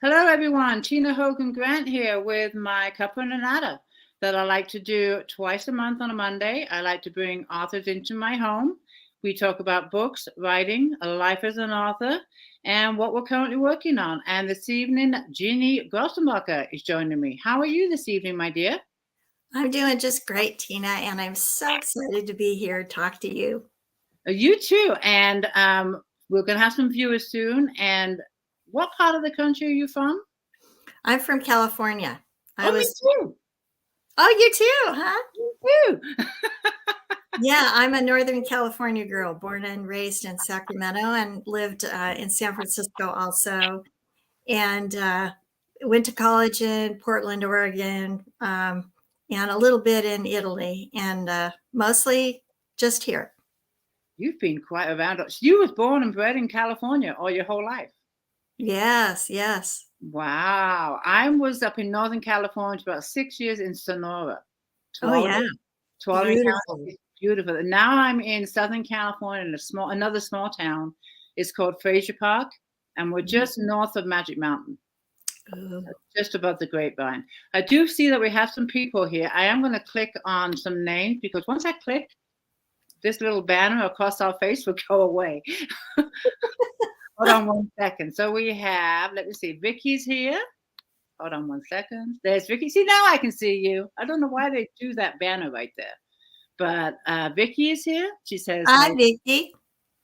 Hello, everyone. Tina Hogan Grant here with my Cuppa A Natter that I like to do twice a month on a Monday. I like to bring authors into my home. We talk about books, writing, life as an author, and what we're currently working on. And this evening, Gini Grossenbacher is joining me. How are you this evening, my dear? I'm doing just great, Tina, and I'm so excited to be here and talk to you. You too. And we're going to have some viewers soon. And what part of the country are you from? I'm from California. Me too. Oh, you too, huh? Me too. Yeah, I'm a Northern California girl, born and raised in Sacramento and lived in San Francisco also. And went to college in Portland, Oregon, and a little bit in Italy, and mostly just here. You've been quite around. You was born and bred in California all your whole life. Yes, yes. Wow. I was up in Northern California for about 6 years in Sonora. Oh, yeah. Beautiful. Beautiful. And now I'm in Southern California in another small town. It's called Frazier Park, and we're just north of Magic Mountain. Just above the Grapevine. I do see that we have some people here. I am going to click on some names because once I click, this little banner across our face will go away. Hold on 1 second. So we have, let me see, Vicky's here. Hold on 1 second. There's Vicky. See, now I can see you. I don't know why they do that banner right there. But Vicky is here. She says, hi, Vicky.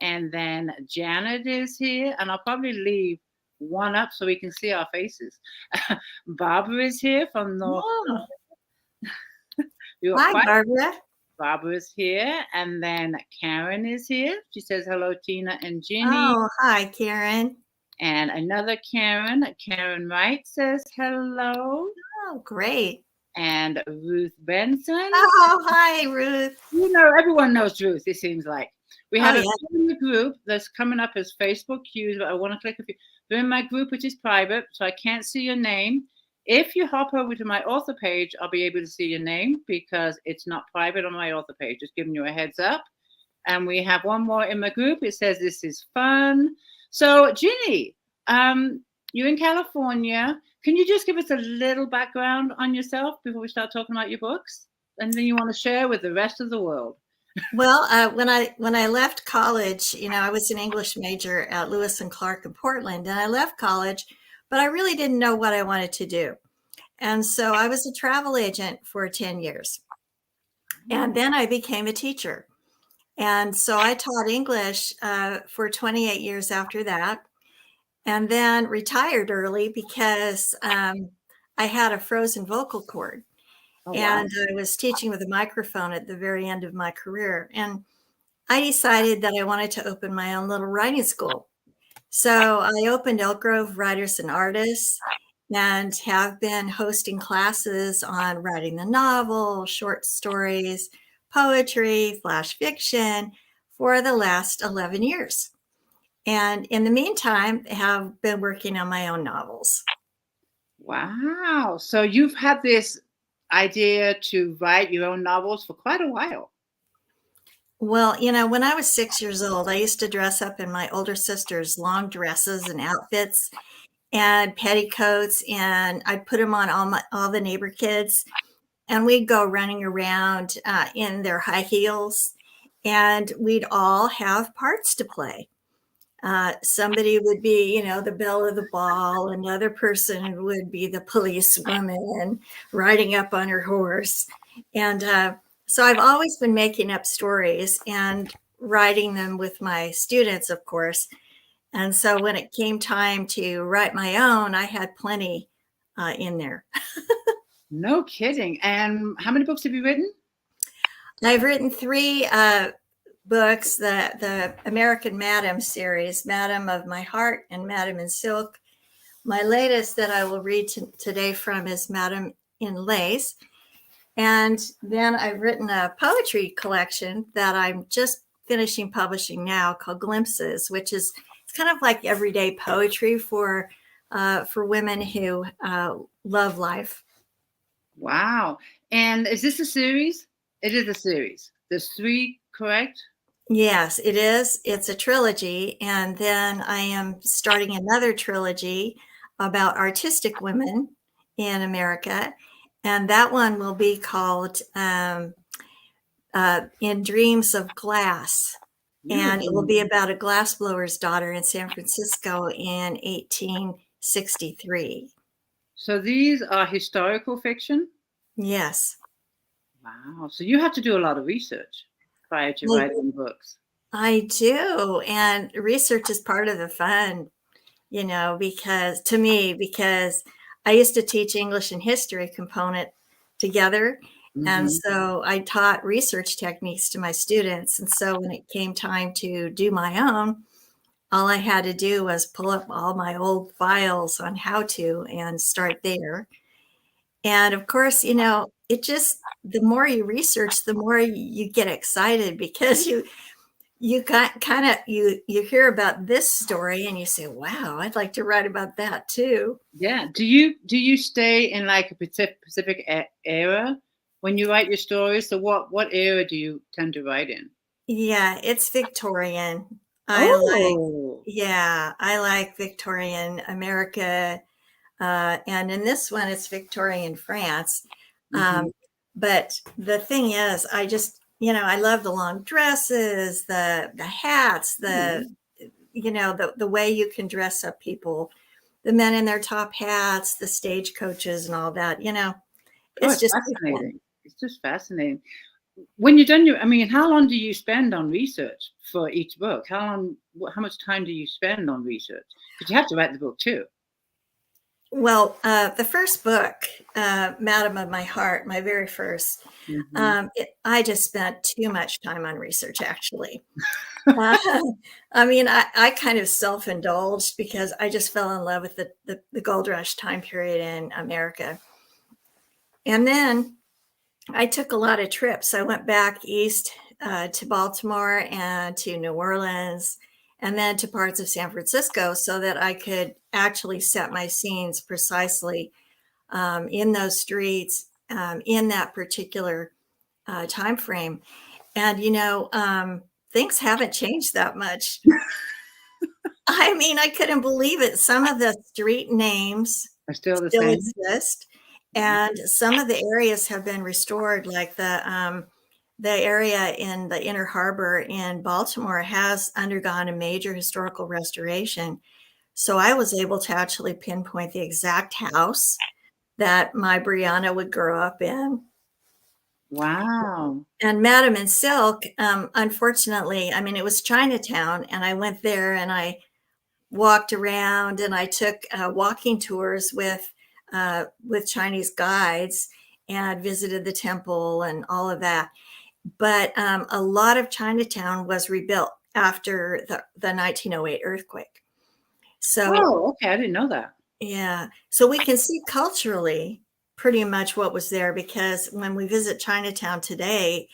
And then Janet is here. And I'll probably leave one up so we can see our faces. Barbara is here from North. Hi, Barbara. Barbara's here, and then Karen is here. She says hello, Tina and Ginny. Oh, hi, Karen. And another Karen, Karen Wright, says hello. Oh, great. And Ruth Benson. Oh, hi, Ruth. You know, everyone knows Ruth, it seems like. We have a in the group that's coming up as Facebook cues, but I want to click a few. They're in my group, which is private, so I can't see your name. If you hop over to my author page, I'll be able to see your name because it's not private on my author page. Just giving you a heads up. And we have one more in my group. It says this is fun. So, Ginny, you're in California. Can you just give us a little background on yourself before we start talking about your books? And then you want to share with the rest of the world. Well, when I left college, you know, I was an English major at Lewis and Clark in Portland, and I left college, but I really didn't know what I wanted to do. And so I was a travel agent for 10 years. And then I became a teacher. And so I taught English for 28 years after that, and then retired early because I had a frozen vocal cord. Oh, and wow. I was teaching with a microphone at the very end of my career. And I decided that I wanted to open my own little writing school. So I opened Elk Grove Writers and Artists and have been hosting classes on writing the novel, short stories, poetry, flash fiction for the last 11 years. And in the meantime, have been working on my own novels. Wow. So you've had this idea to write your own novels for quite a while. Well, you know, when I was 6 years old, I used to dress up in my older sister's long dresses and outfits and petticoats, and I'd put them on all the neighbor kids, and we'd go running around in their high heels, and we'd all have parts to play. Somebody would be, you know, the belle of the ball. Another person would be the policewoman riding up on her horse. And so I've always been making up stories and writing them with my students, of course. And so when it came time to write my own, I had plenty in there. No kidding. And how many books have you written? I've written 3 books, the American Madam series, Madam of My Heart and Madam in Silk. My latest that I will read today from is Madam in Lace. And then I've written a poetry collection that I'm just finishing publishing now called Glimpses, which is it's kind of like everyday poetry for women who love life. Wow. And is this a series? It is a series. There's 3, correct? Yes, it is. It's a trilogy. And then I am starting another trilogy about artistic women in America. And that one will be called In Dreams of Glass. And it will be about a glassblower's daughter in San Francisco in 1863. So these are historical fiction? Yes. Wow. So you have to do a lot of research prior to writing books. I do. And research is part of the fun, you know, because I used to teach English and history component together. And so I taught research techniques to my students. And so when it came time to do my own, all I had to do was pull up all my old files on how to and start there. And of course, you know, the more you research, the more you get excited because you hear about this story and you say, wow, I'd like to write about that too. Yeah. Do you stay in like a specific era when you write your stories? So what era do you tend to write in? Yeah, it's Victorian. I like Victorian America. And in this one, it's Victorian France. But the thing is, I just, you know, I love the long dresses, the hats, you know, the way you can dress up people, the men in their top hats, the stagecoaches and all that, you know, it's just fascinating. It's just fascinating. When you're done, how long do you spend on research for each book? How much time do you spend on research? Because you have to write the book too. Well, the first book, Madam of My Heart, my very first, I just spent too much time on research, actually. I kind of self-indulged because I just fell in love with the gold rush time period in America. And then I took a lot of trips. I went back east to Baltimore and to New Orleans and then to parts of San Francisco so that I could actually set my scenes precisely in those streets in that particular time frame. And, you know, things haven't changed that much. I mean, I couldn't believe it. Some of the street names are still exist. And some of the areas have been restored, like the area in the Inner Harbor in Baltimore has undergone a major historical restoration. So I was able to actually pinpoint the exact house that my Brianna would grow up in. Wow. And Madam in Silk, unfortunately, I mean, it was Chinatown, and I went there and I walked around and I took walking tours with Chinese guides and visited the temple and all of that. But a lot of Chinatown was rebuilt after the 1908 earthquake. So, okay, I didn't know that. Yeah. So we can see culturally pretty much what was there, because when we visit Chinatown today,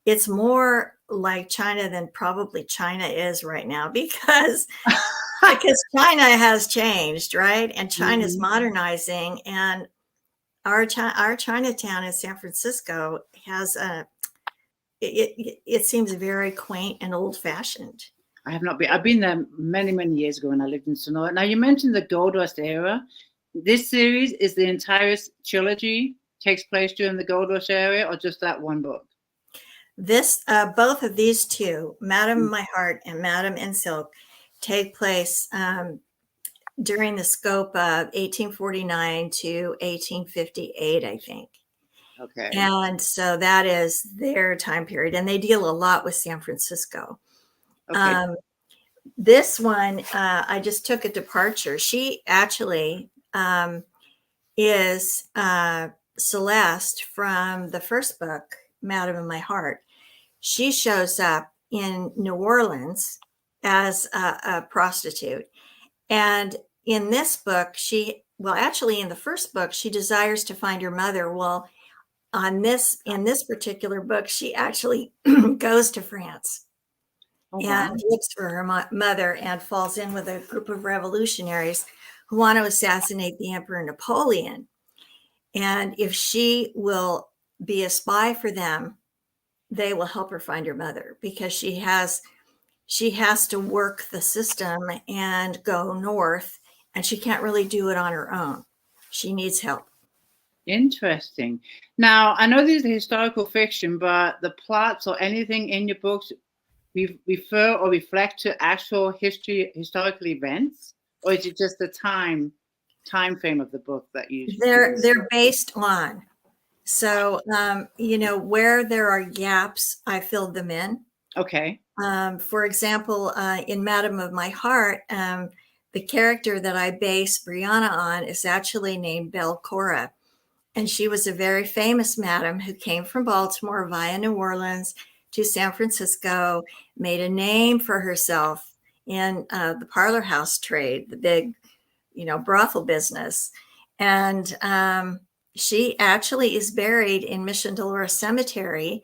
it's more like China than probably China is right now, because China has changed, right? And China's modernizing, and our Chinatown in San Francisco has it seems very quaint and old fashioned. I have not been. I've been there many, many years ago when I lived in Sonora. Now, you mentioned the Gold Rush era. This series is the entire trilogy takes place during the Gold Rush era, or just that one book? This, both of these two, Madam of My Heart and Madam in Silk, take place during the scope of 1849 to 1858, I think. Okay. And so that is their time period, and they deal a lot with San Francisco. Okay. This one, I just took a departure. She actually is Celeste from the first book, Madam of My Heart. She shows up in New Orleans as a prostitute. And in this book, actually in the first book, she desires to find her mother. Well, in this particular book, she actually goes to France. Oh, and wow. Looks for her mother and falls in with a group of revolutionaries who want to assassinate the Emperor Napoleon. And if she will be a spy for them, they will help her find her mother, because she has to work the system and go north and she can't really do it on her own. She needs help. Interesting. Now, I know these are historical fiction, but the plots or anything in your books refer or reflect to actual historical events, or is it just the time frame of the book that you? They're based on. So, where there are gaps, I filled them in. Okay. For example, in Madam of My Heart, the character that I base Brianna on is actually named Belcora. And she was a very famous madam who came from Baltimore via New Orleans to San Francisco, made a name for herself in the parlor house trade, the big, brothel business. And she actually is buried in Mission Dolores Cemetery,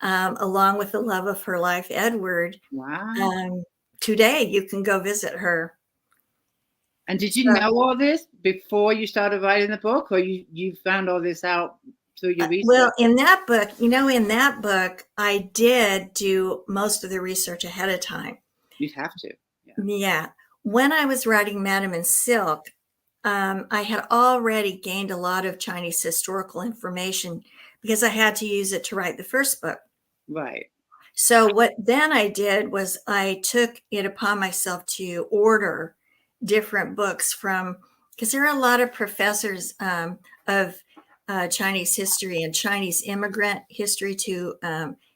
along with the love of her life, Edward. Wow. Today, you can go visit her. And did you know all this before you started writing the book, or you found all this out through your research? Well, in that book, I did do most of the research ahead of time. You'd have to. Yeah. When I was writing Madam in Silk, I had already gained a lot of Chinese historical information because I had to use it to write the first book. Right. So what then I did was I took it upon myself to order different books because there are a lot of professors of Chinese history and Chinese immigrant history to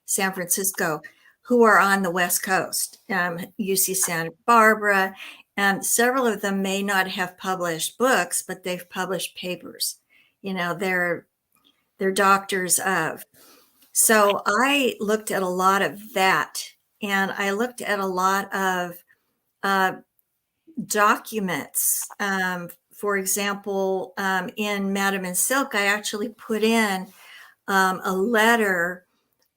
San Francisco who are on the West Coast, UC Santa Barbara, and several of them may not have published books, but they've published papers. They're doctors of. So I looked at a lot of that, and I looked at a lot of documents. For example, in Madam in Silk, I actually put in a letter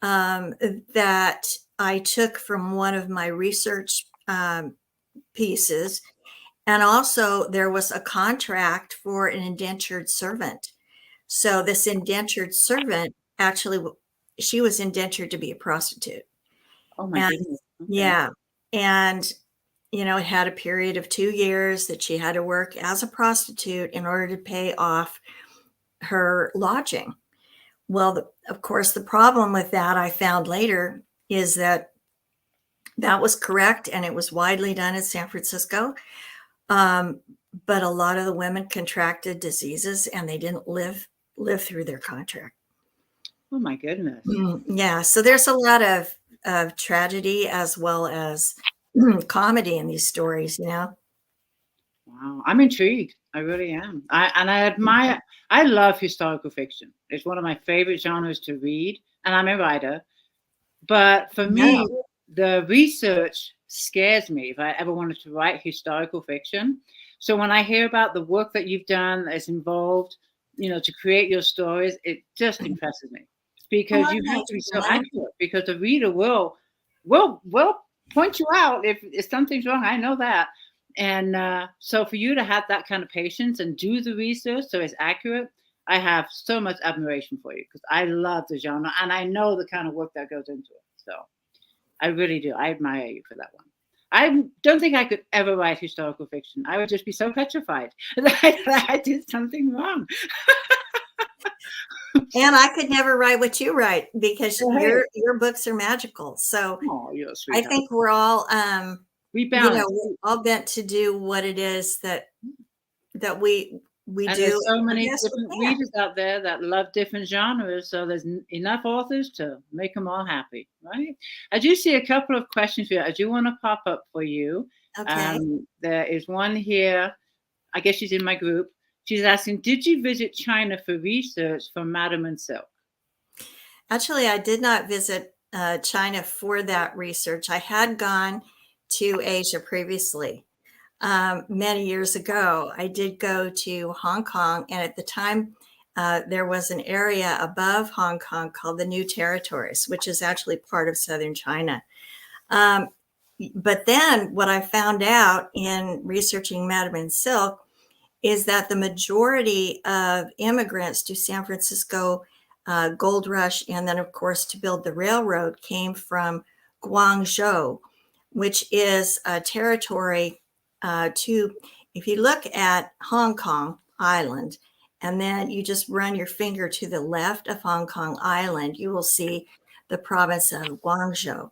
that I took from one of my research pieces. And also there was a contract for an indentured servant. So this indentured servant, actually, she was indentured to be a prostitute. Oh my goodness. Okay. Yeah. And it had a period of 2 years that she had to work as a prostitute in order to pay off her lodging. Well, of course, the problem with that, I found later, is that was correct, and it was widely done in San Francisco. But a lot of the women contracted diseases, and they didn't live through their contract. Oh my goodness. Yeah. So there's a lot of tragedy as well as comedy in these stories, Wow. I'm intrigued. I really am. I love historical fiction. It's one of my favorite genres to read, and I'm a writer. But for me, the research scares me if I ever wanted to write historical fiction. So when I hear about the work that you've done that's involved, to create your stories, it just impresses me, because you have to be so accurate, because the reader will point you out if something's wrong. I know that. And so for you to have that kind of patience and do the research so it's accurate, I have so much admiration for you, because I love the genre and I know the kind of work that goes into it. So I really do. I admire you for that one. I don't think I could ever write historical fiction. I would just be so petrified that I did something wrong. And I could never write what you write, because your books are magical. So you're a I think we're all we balance. We're all meant to do what it is that we do. There's so many different readers out there that love different genres, so there's enough authors to make them all happy, right? I do see a couple of questions here I do want to pop up for you. Okay. There is one here. I guess she's in my group. She's asking, did you visit China for research for Madam in Silk? Actually, I did not visit China for that research. I had gone to Asia previously. Many years ago, I did go to Hong Kong, and at the time, there was an area above Hong Kong called the New Territories, which is actually part of southern China. But then what I found out in researching Madam in Silk is that the majority of immigrants to San Francisco gold rush, and then, of course, to build the railroad, came from Guangzhou, which is a territory if you look at Hong Kong Island, and then you just run your finger to the left of Hong Kong Island, you will see the province of Guangzhou.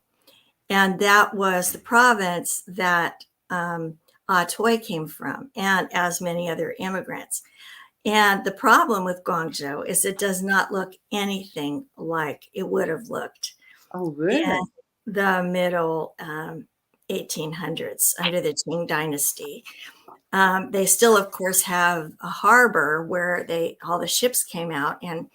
And that was the province that Ah Toy came from, and as many other immigrants. And the problem with Guangzhou is it does not look anything like it would have looked Oh, really? in the middle 1800s under the Qing dynasty. They still, of course, have a harbor where all the ships came out, and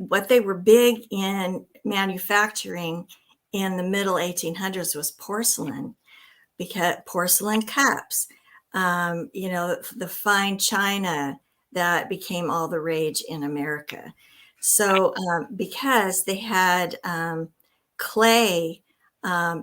what they were big in manufacturing in the middle 1800s was porcelain, because porcelain cups, the fine china that became all the rage in America. So because they had clay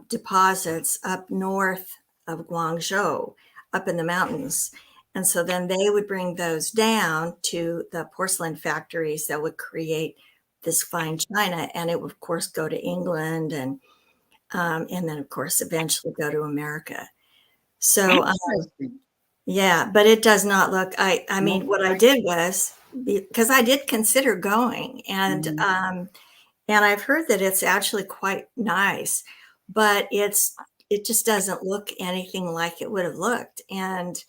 deposits up north of Guangzhou, up in the mountains. And so then they would bring those down to the porcelain factories that would create this fine china. And it would, of course, go to England and then, of course, eventually go to America. So, yeah, but it does not look, I mean, what I did was, because I did consider going, and I've heard that it's actually quite nice, but it just doesn't look anything like it would have looked. And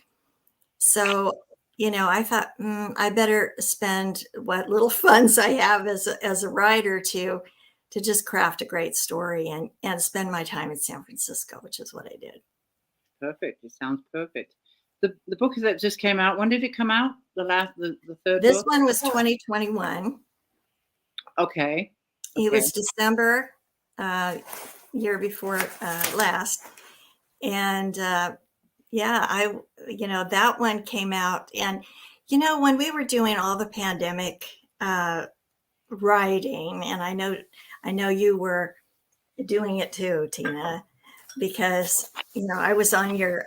so, I thought, I better spend what little funds I have as a writer to just craft a great story and spend my time in San Francisco, which is what I did. Perfect. It sounds perfect. The book that just came out, when did it come out? The third This book? one was 2021. Okay. It was December, year before last. And that one came out. And, when we were doing all the pandemic writing, and I know you were doing it too, Tina, because, I was on your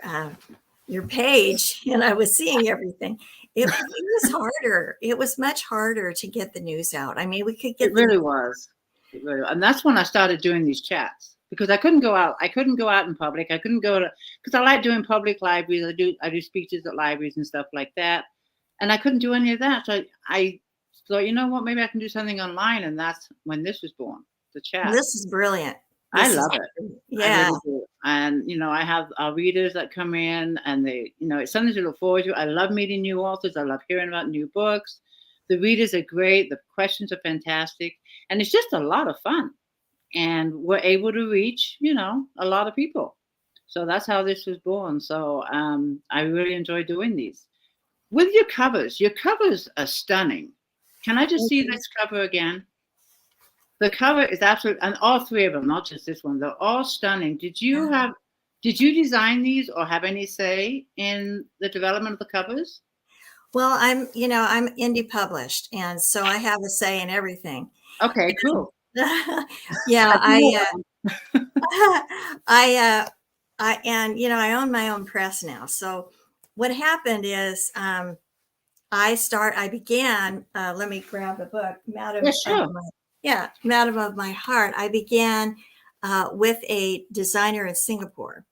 page and I was seeing everything. It was harder. It was much harder to get the news out. I mean, we could get It really was. And that's when I started doing these chats, because I couldn't go out. I couldn't go out in public. I couldn't go to, because I like doing public libraries. I do speeches at libraries and stuff like that. And I couldn't do any of that. So I thought, you know what, maybe I can do something online. And that's when this was born, the chat. This is brilliant. I love it. Yeah. Really, and I have our readers that come in, and it's something to look forward to. I love meeting new authors. I love hearing about new books. The readers are great. The questions are fantastic, and it's just a lot of fun. And we're able to reach, a lot of people. So that's how this was born. So I really enjoy doing these. With your covers are stunning. Can I just see this cover again? The cover is absolutely, and all three of them, not just this one, they're all stunning. Did you design these or have any say in the development of the covers? Well, I'm indie published, and so I have a say in everything. Okay, cool. Yeah, I own my own press now. So what happened is, I began, let me grab the book, Madam of My Heart. I began with a designer in Singapore.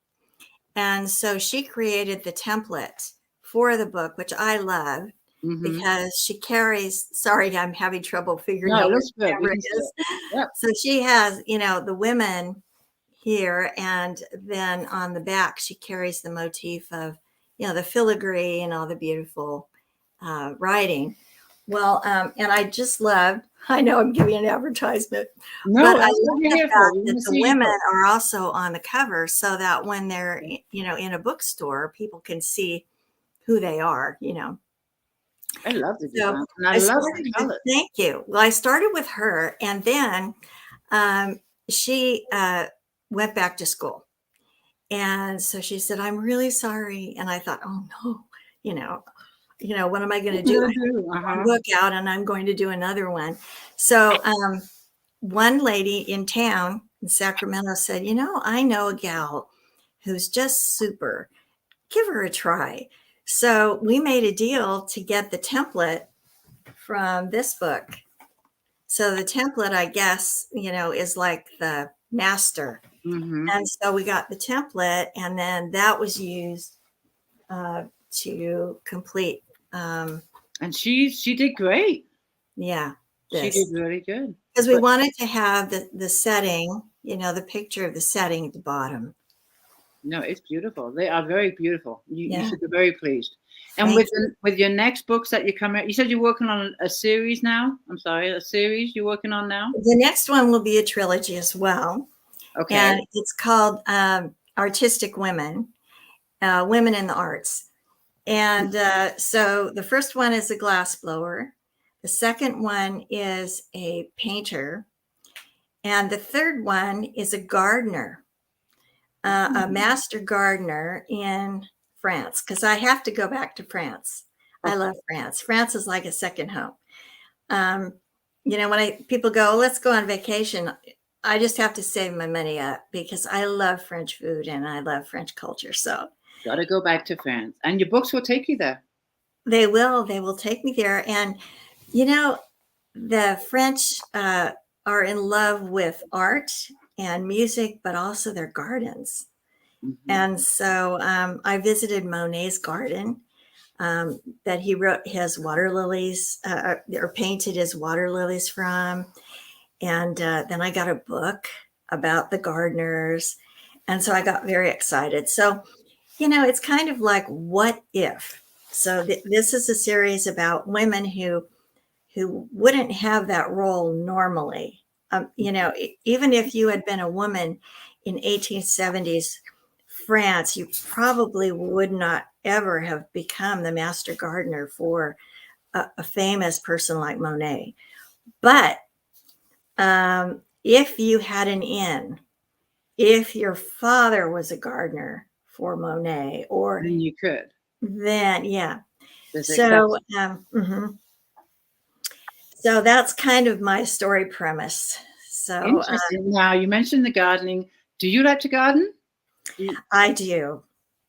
And so she created the template for the book, which I love, because she carries, sorry, I'm having trouble figuring out what camera it is. Yep. So she has, the women here, and then on the back, she carries the motif of, the filigree and all the beautiful writing. Well, and I just loved, I know I'm giving an advertisement, but I love the fact that the women are also on the cover, so that when they're, in a bookstore, people can see who they are, I love the design. So I love the color. Thank you. Well, I started with her, and then she went back to school. And so she said, "I'm really sorry." And I thought, oh no, what am I going to do? One book out, and I'm going to do another one. So one lady in town in Sacramento said, I know a gal who's just super. Give her a try. So we made a deal to get the template from this book. So the template, I guess, is like the master. And so we got the template, and then that was used to complete. And she did great. Yeah, she did really good. Because we wanted to have the setting, the picture of the setting at the bottom. No, it's beautiful. They are very beautiful. You should be very pleased. And Thank with your next books that you come out, you said you're working on a series now. I'm sorry, a series you're working on now? The next one will be a trilogy as well. Okay. And it's called Artistic Women, Women in the Arts. And so the first one is a glassblower. The second one is a painter. And the third one is a gardener, a master gardener in France, because I have to go back to France. I love France. France is like a second home. When people go, let's go on vacation, I just have to save my money up because I love French food and I love French culture. So got to go back to France, and your books will take you there. They will take me there. And the French are in love with art and music, but also their gardens. Mm-hmm. And so I visited Monet's garden that he wrote his water lilies or painted his water lilies from. And then I got a book about the gardeners. And so I got very excited. So, it's kind of like, what if? So this is a series about women who wouldn't have that role normally. Even if you had been a woman in 1870s France, you probably would not ever have become the master gardener for a famous person like Monet. But if you had an in, if your father was a gardener for Monet, or then you could. Then, yeah. So, so that's kind of my story premise. So interesting. Now you mentioned the gardening. Do you like to garden? I do.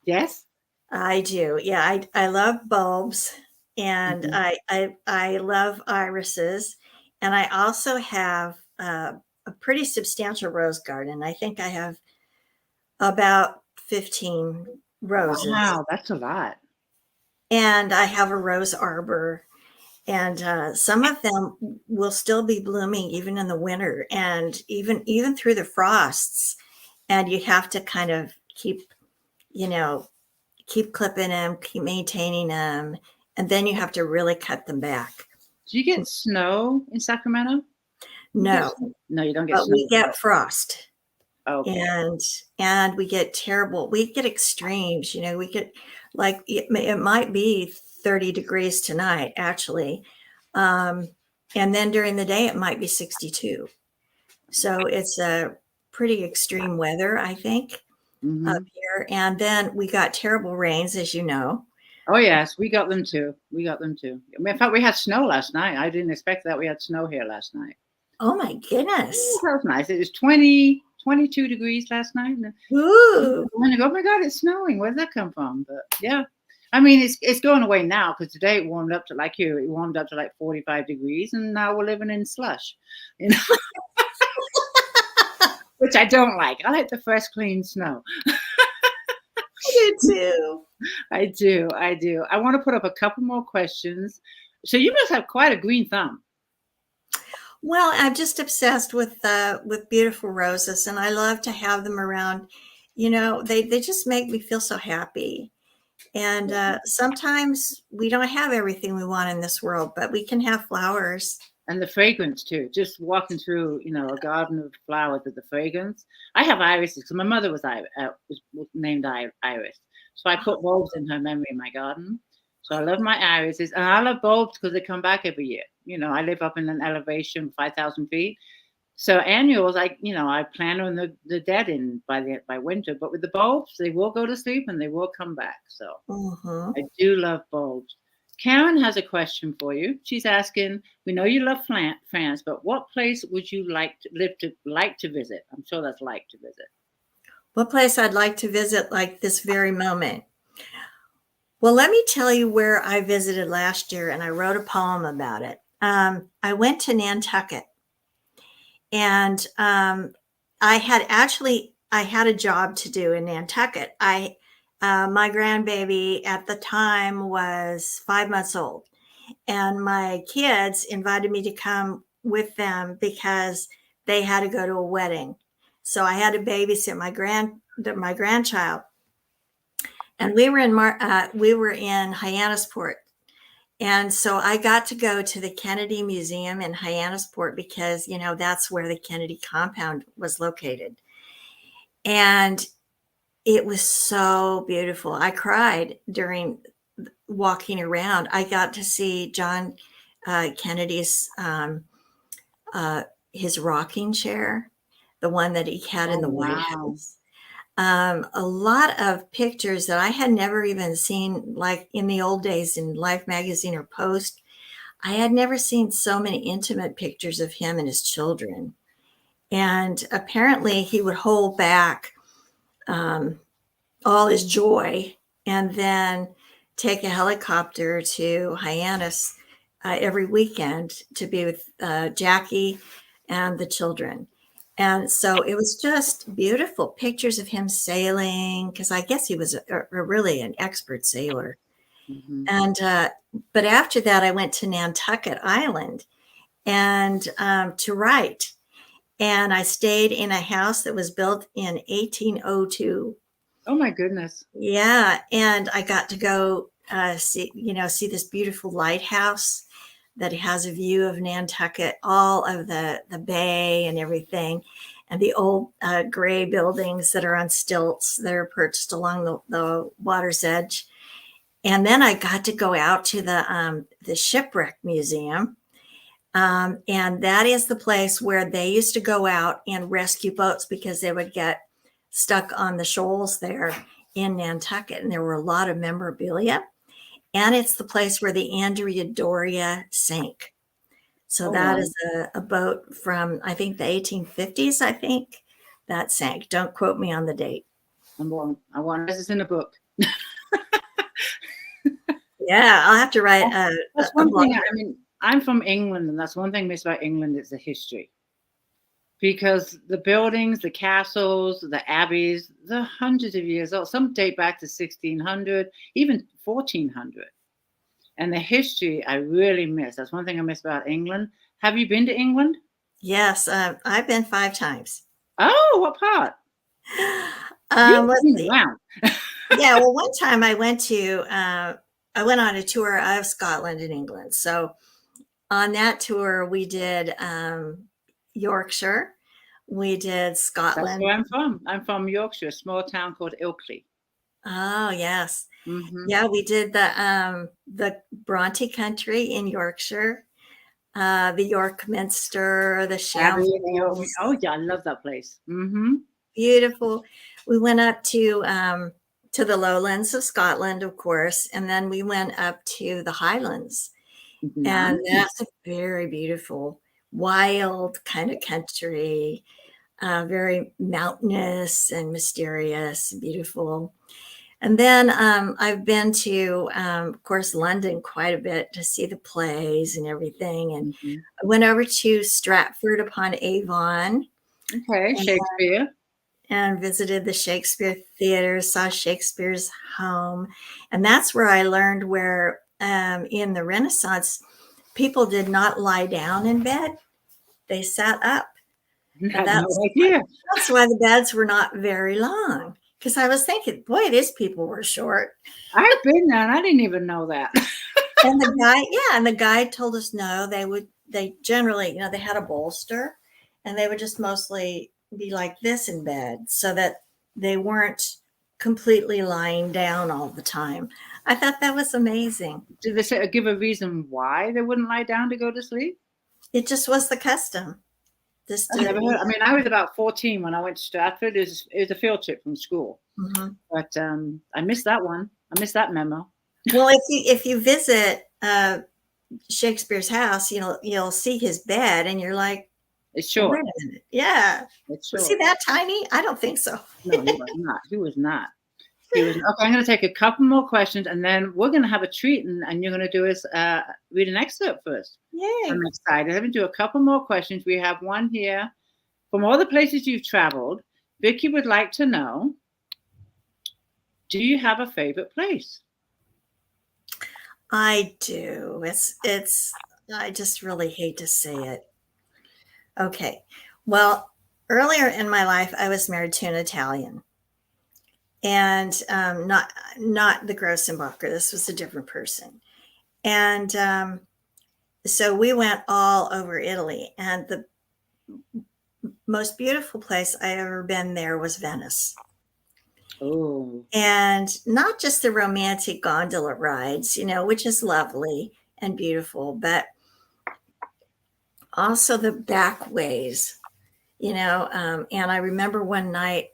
Yes, I do. Yeah, I love bulbs, and I love irises, and I also have a pretty substantial rose garden. I think I have about 15 roses. Wow, that's a lot. And I have a rose arbor, and some of them will still be blooming even in the winter, and even through the frosts. And you have to kind of keep clipping them, keep maintaining them, and then you have to really cut them back. Do you get snow in Sacramento? No, you don't get but snow. We get frost. Okay. And we get extremes. We get it might be 30 degrees tonight, actually. And then during the day, it might be 62. So it's a pretty extreme weather, I think, up here. And then we got terrible rains, as you know. Oh, yes, we got them too. In fact, we had snow last night. I didn't expect that we had snow here last night. Oh, my goodness. That was nice. It was 22 degrees last night. Ooh. I'm oh my God, it's snowing. Where did that come from? But yeah, I mean, it's going away now because today it warmed up to it warmed up to like 45 degrees, and now we're living in slush, which I don't like. I like the fresh, clean snow. I do too. I do. I want to put up a couple more questions. So you must have quite a green thumb. Well, I'm just obsessed with beautiful roses, and I love to have them around. They just make me feel so happy. And sometimes we don't have everything we want in this world, but we can have flowers. And the fragrance too. Just walking through, a garden of flowers with the fragrance. I have irises because my mother was named Iris, so I put bulbs in her memory in my garden. So I love my irises, and I love bulbs because they come back every year. I live up in an elevation 5,000 feet. So annuals, I plan on the dead in by winter, but with the bulbs, they will go to sleep and they will come back. So I do love bulbs. Karen has a question for you. She's asking, we know you love France, but what place would you like to visit? I'm sure that's like to visit. What place I'd like to visit like this very moment? Well, let me tell you where I visited last year, and I wrote a poem about it. I went to Nantucket, and I had a job to do in Nantucket. I My grandbaby at the time was 5 months old, and my kids invited me to come with them because they had to go to a wedding. So I had to babysit my grandchild, and we were in Hyannisport. And so I got to go to the Kennedy Museum in Hyannisport because, that's where the Kennedy compound was located. And it was so beautiful. I cried during walking around. I got to see John Kennedy's, his rocking chair, the one that he had in the White House. A lot of pictures that I had never even seen, like in the old days in Life magazine or Post. I had never seen so many intimate pictures of him and his children. And apparently he would hold back all his joy and then take a helicopter to Hyannis every weekend to be with Jackie and the children. And so it was just beautiful pictures of him sailing, because I guess he was really an expert sailor. Mm-hmm. And but after that, I went to Nantucket Island and to write. And I stayed in a house that was built in 1802. Oh my goodness! Yeah, and I got to go see this beautiful lighthouse that has a view of Nantucket, all of the bay and everything, and the old gray buildings that are on stilts that are perched along the water's edge. And then I got to go out to the shipwreck museum, and that is the place where they used to go out and rescue boats because they would get stuck on the shoals there in Nantucket, and there were a lot of memorabilia. And it's the place where the Andrea Doria sank. So that is a boat from, I think, the 1850s, I think, that sank. Don't quote me on the date. I want this in a book. Yeah, I'll have to write that's one thing. I mean, I'm from England, and that's one thing I miss about England is the history. Because the buildings, the castles, the abbeys, they're hundreds of years old. Some date back to 1600, even 1400. And the history I really miss. That's one thing I miss about England. Have you been to England? Yes, I've been 5 times. Oh, what part? Let's see. Wow. Yeah, well, one time I went on a tour of Scotland and England. So on that tour, we did Yorkshire. We did Scotland. That's where I'm from. I'm from Yorkshire, a small town called Ilkley. Oh, yes. Mm-hmm. Yeah, we did the Bronte country in Yorkshire, the York Minster, the Shambles. Oh, yeah, I love that place. Mm-hmm. Beautiful. We went up to the lowlands of Scotland, of course, and then we went up to the Highlands. Mm-hmm. And that's a very beautiful, wild kind of country, very mountainous and mysterious, beautiful. And then I've been to, of course, London quite a bit to see the plays and everything. And mm-hmm. I went over to Stratford upon Avon. Okay, Shakespeare. And visited the Shakespeare Theater, saw Shakespeare's home. And that's where I learned where in the Renaissance, people did not lie down in bed. They sat up. That's why the beds were not very long. Because I was thinking, boy, these people were short. I've been there, and I didn't even know that. And the guide told us no. They generally, they had a bolster, and they would just mostly be like this in bed, so that they weren't completely lying down all the time. I thought that was amazing. Did they give a reason why they wouldn't lie down to go to sleep? It just was the custom. I never heard. I mean, I was about 14 when I went to Stratford. It was a field trip from school, mm-hmm. But I missed that one. I missed that memo. Well, if you visit Shakespeare's house, you'll see his bed, and you're like, it's short. Wait a minute. Yeah, it's short. Was he that tiny? I don't think so. No, he was not. He was not. Okay, I'm going to take a couple more questions, and then we're going to have a treat, and you're going to do is read an excerpt first. Yay. I'm excited. I'm going to do a couple more questions. We have one here. From all the places you've traveled, Vicki would like to know, Do you have a favorite place? I do. I just really hate to say it. Okay. Well, earlier in my life, I was married to an Italian, and not the Grossenbacher. This was a different person. And so we went all over Italy, and the most beautiful place I ever been there was Venice. Oh, And not just the romantic gondola rides, which is lovely and beautiful, but also the back ways, and I remember one night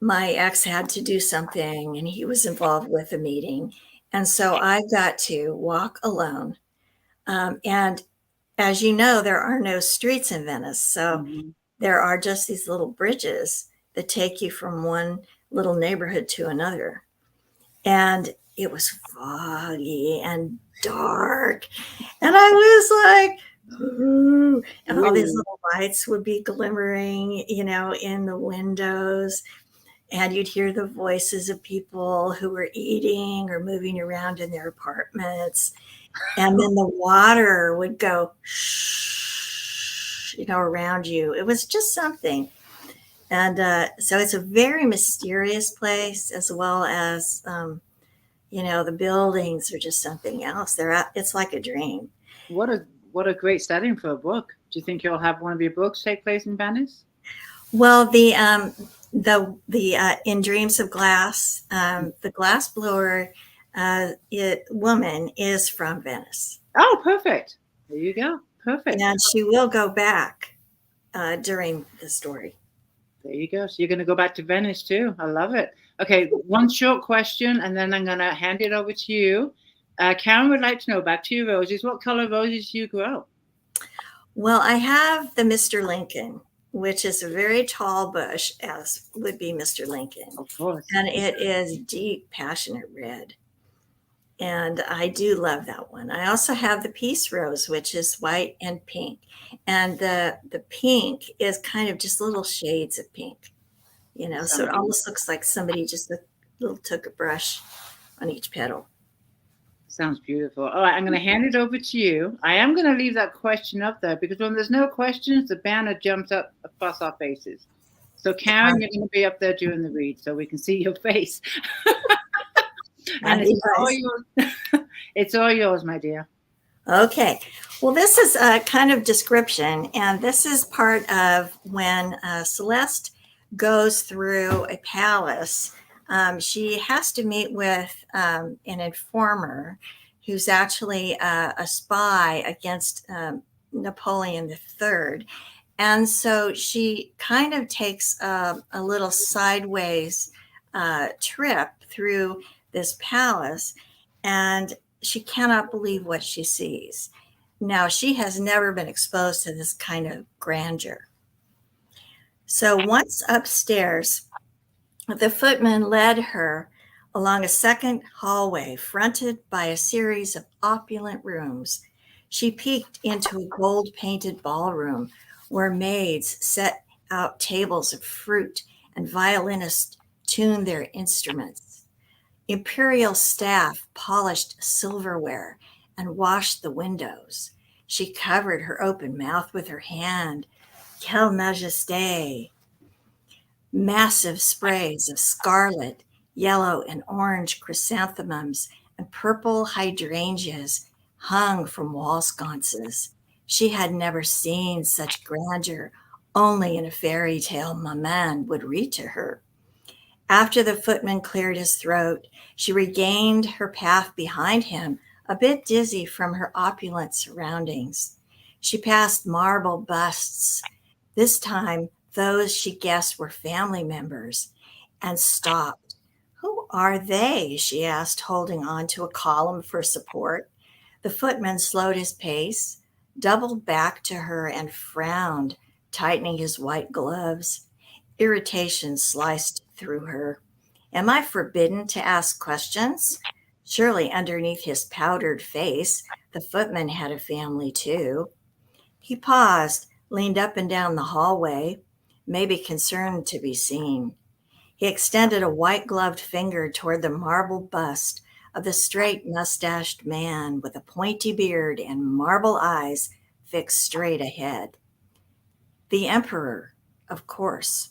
my ex had to do something and he was involved with a meeting. And so I got to walk alone. And as you know, there are no streets in Venice. So there are just these little bridges that take you from one little neighborhood to another. And it was foggy and dark. And I was like, ooh, and all these little lights would be glimmering, in the windows. And you'd hear the voices of people who were eating or moving around in their apartments. And then the water would go, shh, around you. It was just something. And so it's a very mysterious place, as well as, the buildings are just something else. It's like a dream. what a great setting for a book. Do you think you'll have one of your books take place in Venice? Well, the in Dreams of Glass, the glass blower woman is from Venice. Oh, perfect. There you go. Perfect. And she will go back during the story. There you go. So you're going to go back to Venice too. I love it. Okay, one short question, and then I'm going to hand it over to you. Karen would like to know, back to your roses, what color roses do you grow? Well, I have the Mr. Lincoln, which is a very tall bush, as would be Mr. Lincoln. Of course. And it is deep, passionate red. And I do love that one. I also have the peace rose, which is white and pink. And the pink is kind of just little shades of pink, so it almost looks like somebody just took a brush on each petal. Sounds beautiful. All right, I'm going to hand it over to you. I am going to leave that question up there because when there's no questions, the banner jumps up across our faces. So Karen, you're going to be up there during the read so we can see your face. And it's all yours. It's all yours, my dear. Okay. Well, this is a kind of description, and this is part of when Celeste goes through a palace. She has to meet with an informer who's actually a spy against Napoleon III. And so she kind of takes a little sideways trip through this palace, and she cannot believe what she sees. Now, she has never been exposed to this kind of grandeur. So once upstairs, the footman led her along a second hallway fronted by a series of opulent rooms. She peeked into a gold-painted ballroom where maids set out tables of fruit and violinists tuned their instruments. Imperial staff polished silverware and washed the windows. She covered her open mouth with her hand. Quelle majesté! Massive sprays of scarlet, yellow, and orange chrysanthemums and purple hydrangeas hung from wall sconces. She had never seen such grandeur. Only in a fairy tale maman would read to her. After the footman cleared his throat, she regained her path behind him, a bit dizzy from her opulent surroundings. She passed marble busts, this time those she guessed were family members, and stopped. Who are they? She asked, holding on to a column for support. The footman slowed his pace, doubled back to her, and frowned, tightening his white gloves. Irritation sliced through her. Am I forbidden to ask questions? Surely underneath his powdered face, the footman had a family too. He paused, leaned up and down the hallway, maybe concerned to be seen. He extended a white-gloved finger toward the marble bust of the straight mustached man with a pointy beard and marble eyes fixed straight ahead. The emperor, of course.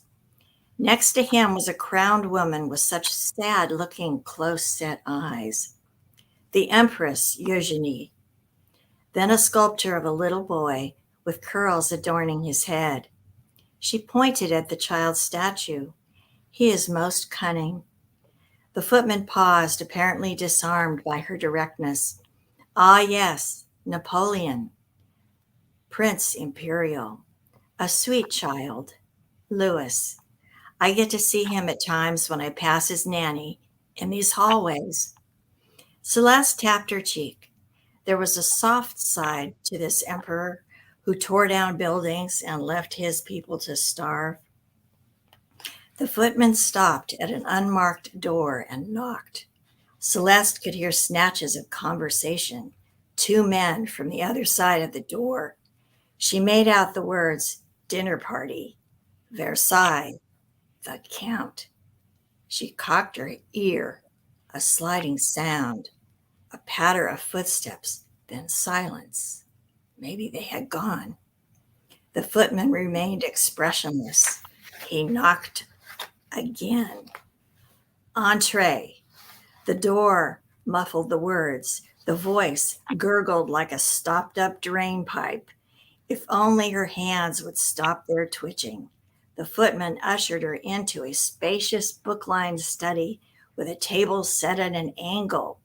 Next to him was a crowned woman with such sad-looking, close-set eyes. The Empress Eugenie. Then a sculpture of a little boy with curls adorning his head. She pointed at the child's statue. He is most cunning. The footman paused, apparently disarmed by her directness. Ah, yes, Napoleon. Prince Imperial. A sweet child. Louis. I get to see him at times when I pass his nanny in these hallways. Celeste tapped her cheek. There was a soft side to this emperor who tore down buildings and left his people to starve. The footman stopped at an unmarked door and knocked. Celeste could hear snatches of conversation, two men from the other side of the door. She made out the words, dinner party, Versailles, the Count. She cocked her ear, a sliding sound, a patter of footsteps, then silence. Maybe they had gone. The footman remained expressionless. He knocked again. Entree. The door muffled the words. The voice gurgled like a stopped-up drain pipe. If only her hands would stop their twitching. The footman ushered her into a spacious book-lined study with a table set at an angle.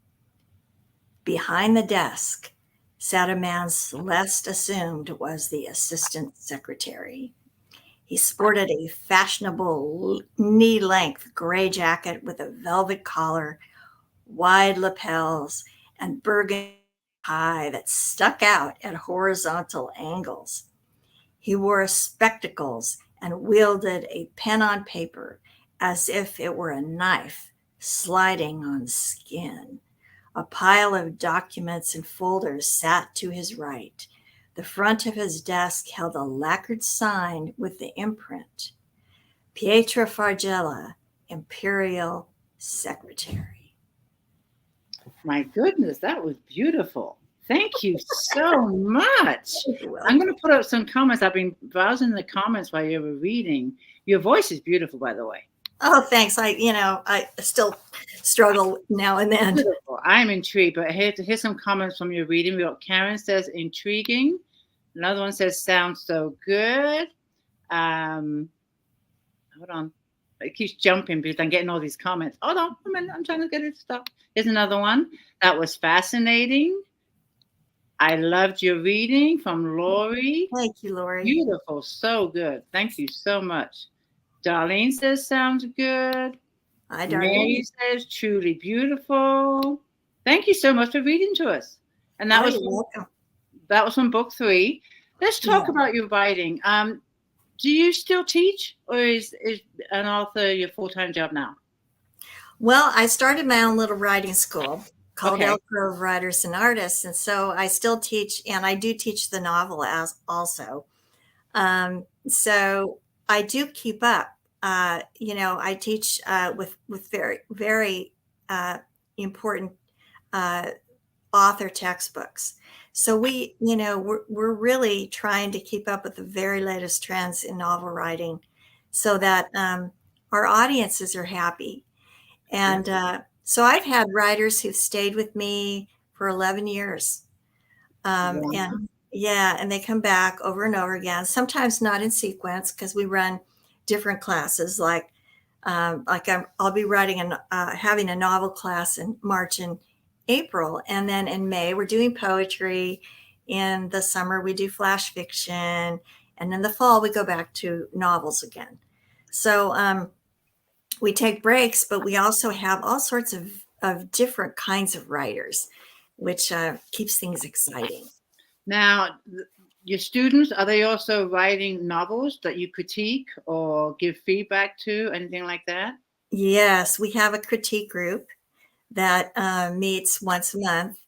Behind the desk sat a man Celeste assumed was the assistant secretary. He sported a fashionable knee-length gray jacket with a velvet collar, wide lapels, and burgundy tie that stuck out at horizontal angles. He wore spectacles and wielded a pen on paper as if it were a knife sliding on skin. A pile of documents and folders sat to his right. The front of his desk held a lacquered sign with the imprint, Pietro Fargella, Imperial Secretary. My goodness, that was beautiful. Thank you so much. I'm going to put up some comments. I've been browsing the comments while you were reading. Your voice is beautiful, by the way. Oh, thanks. I still struggle now and then. Beautiful. I'm intrigued, but here's some comments from your reading. We got Karen says intriguing. Another one says sounds so good. Hold on. It keeps jumping because I'm getting all these comments. Hold on a minute. I'm trying to get it stopped. Here's another one. That was fascinating. I loved your reading from Lori. Thank you, Lori. Beautiful. So good. Thank you so much. Darlene says sounds good. Hi, Darlene. Mary says truly beautiful. Thank you so much for reading to us. And that was from book 3. Let's talk about your writing. Do you still teach, or is an author your full-time job now? Well, I started my own little writing school called Elk Grove Writers and Artists, and so I still teach, and I do teach the novel as also. So I do keep up. I teach with very, very important author textbooks. So we're really trying to keep up with the very latest trends in novel writing so that our audiences are happy. And so I've had writers who've stayed with me for 11 years. And they come back over and over again, sometimes not in sequence because we run different classes. I'll be writing having a novel class in March and April, and then in May we're doing poetry. In the summer we do flash fiction, and in the fall we go back to novels again. So we take breaks, but we also have all sorts of different kinds of writers, which keeps things exciting. Now, your students, are they also writing novels that you critique or give feedback to, anything like that? Yes, we have a critique group that meets once a month.